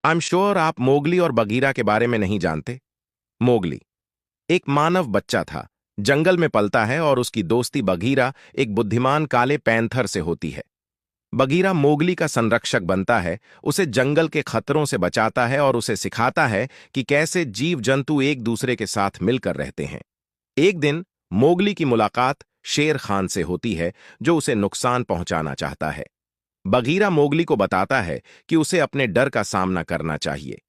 I am sure आप Mowgli और Bagheera के बारे में नहीं जानते। मोगली एक मानव बच्चा था, जंगल में पलता है और उसकी दोस्ती बगीरा एक बुद्धिमान काले पैंथर से होती है। बगीरा मोगली का संरक्षक बनता है, उसे जंगल के खतरों से बचाता है और उसे सिखाता है कि कैसे जीव जंतु एक दूसरे के साथ मिलकर रहते हैं। एक दिन मोगली की मुलाकात शेर खान से होती है, जो उसे नुकसान पहुंचाना चाहता है। बगीरा मोगली को बताता है कि उसे अपने डर का सामना करना चाहिए।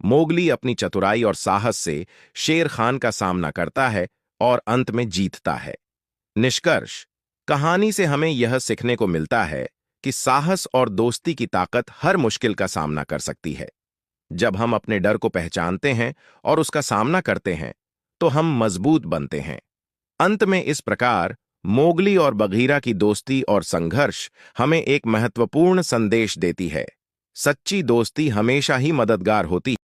मोगली अपनी चतुराई और साहस से शेर खान का सामना करता है और अंत में जीतता है। निष्कर्ष, कहानी से हमें यह सीखने को मिलता है कि साहस और दोस्ती की ताकत हर मुश्किल का सामना कर सकती है। जब हम अपने डर को पहचानते हैं और उसका सामना करते हैं, तो हम मजबूत बनते हैं। अंत में इस प्रकार मोगली और बगीरा की दोस्ती और संघर्ष हमें एक महत्वपूर्ण संदेश देती है। सच्ची दोस्ती हमेशा ही मददगार होती है।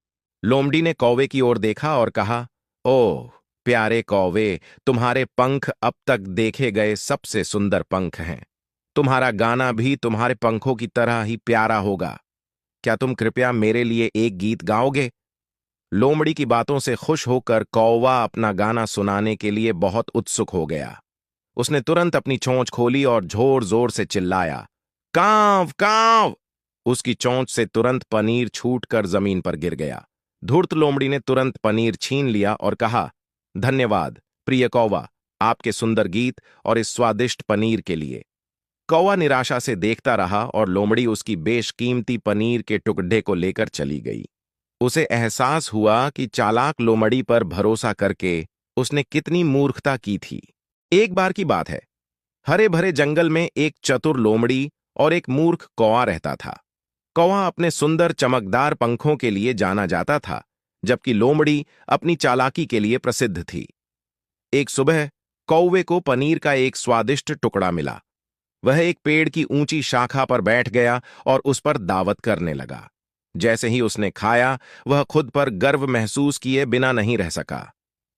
लोमड़ी ने कौवे की ओर देखा और कहा, ओह प्यारे कौवे, तुम्हारे पंख अब तक देखे गए सबसे सुंदर पंख हैं। तुम्हारा गाना भी तुम्हारे पंखों की तरह ही प्यारा होगा। क्या तुम कृपया मेरे लिए एक गीत गाओगे? लोमड़ी की बातों से खुश होकर कौवा अपना गाना सुनाने के लिए बहुत उत्सुक हो गया। उसने तुरंत अपनी चोंच खोली और जोर जोर से चिल्लाया, कांव कांव। उसकी चोंच से तुरंत पनीर छूटकर जमीन पर गिर गया। धूर्त लोमड़ी ने तुरंत पनीर छीन लिया और कहा, धन्यवाद प्रिय कौवा, आपके सुंदर गीत और इस स्वादिष्ट पनीर के लिए। कौवा निराशा से देखता रहा और लोमड़ी उसकी बेशकीमती पनीर के टुकड़े को लेकर चली गई। उसे एहसास हुआ कि चालाक लोमड़ी पर भरोसा करके उसने कितनी मूर्खता की थी। एक बार की बात है, हरे भरे जंगल में एक चतुर लोमड़ी और एक मूर्ख कौवा रहता था। कौवा अपने सुंदर चमकदार पंखों के लिए जाना जाता था, जबकि लोमड़ी अपनी चालाकी के लिए प्रसिद्ध थी। एक सुबह कौवे को पनीर का एक स्वादिष्ट टुकड़ा मिला। वह एक पेड़ की ऊंची शाखा पर बैठ गया और उस पर दावत करने लगा। जैसे ही उसने खाया, वह खुद पर गर्व महसूस किए बिना नहीं रह सका।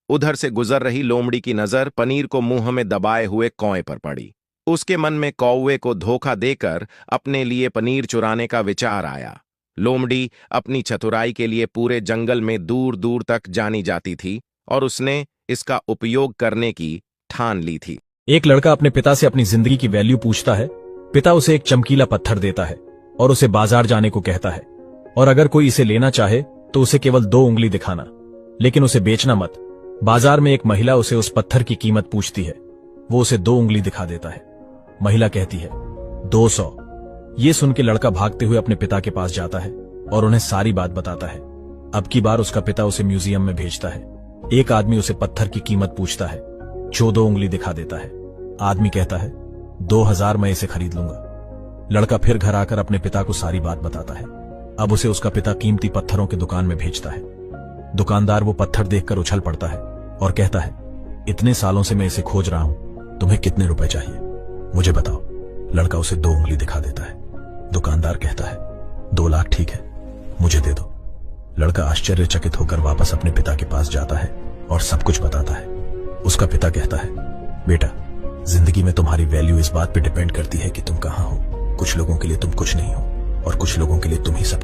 उधर से गुजर रही लोमड़ी की नजर पनीर को मुंह में दबाए हुए कौवे पर पड़ी। उसके मन में कौवे को धोखा देकर अपने लिए पनीर चुराने का विचार आया। लोमड़ी अपनी चतुराई के लिए पूरे जंगल में दूर दूर तक जानी जाती थी और उसने इसका उपयोग करने की ठान ली थी। एक लड़का अपने पिता से अपनी जिंदगी की वैल्यू पूछता है। पिता उसे एक चमकीला पत्थर देता है और उसे बाजार जाने को कहता है, और अगर कोई इसे लेना चाहे तो उसे केवल 2 उंगली दिखाना, लेकिन उसे बेचना मत। बाजार में एक महिला उसे उस पत्थर की कीमत पूछती है। वो उसे 2 उंगली दिखा देता है। महिला कहती है 200। ये सुन के लड़का भागते हुए अपने पिता के पास जाता है और उन्हें सारी बात बताता है। अब की बार उसका पिता उसे म्यूजियम में भेजता है। एक आदमी उसे पत्थर की कीमत पूछता है, जो 2 उंगली दिखा देता है। आदमी कहता है 2000 मैं इसे खरीद लूंगा। लड़का फिर घर आकर अपने पिता को सारी बात बताता है। अब उसे उसका पिता कीमती पत्थरों की दुकान में भेजता है। दुकानदार वो पत्थर देखकर उछल पड़ता है और कहता है, इतने सालों से मैं इसे खोज रहा हूं, तुम्हें कितने रुपए चाहिए, मुझे बताओ। लड़का उसे 2 उंगली दिखा देता है। दुकानदार कहता है 2 लाख ठीक है, मुझे दे दो। लड़का आश्चर्यचकित होकर वापस अपने पिता के पास जाता है और सब कुछ बताता है। उसका पिता कहता है, बेटा, जिंदगी में तुम्हारी वैल्यू इस बात पे डिपेंड करती है कि तुम कहां हो। कुछ लोगों के लिए तुम कुछ नहीं हो और कुछ लोगों के लिए तुम ही सब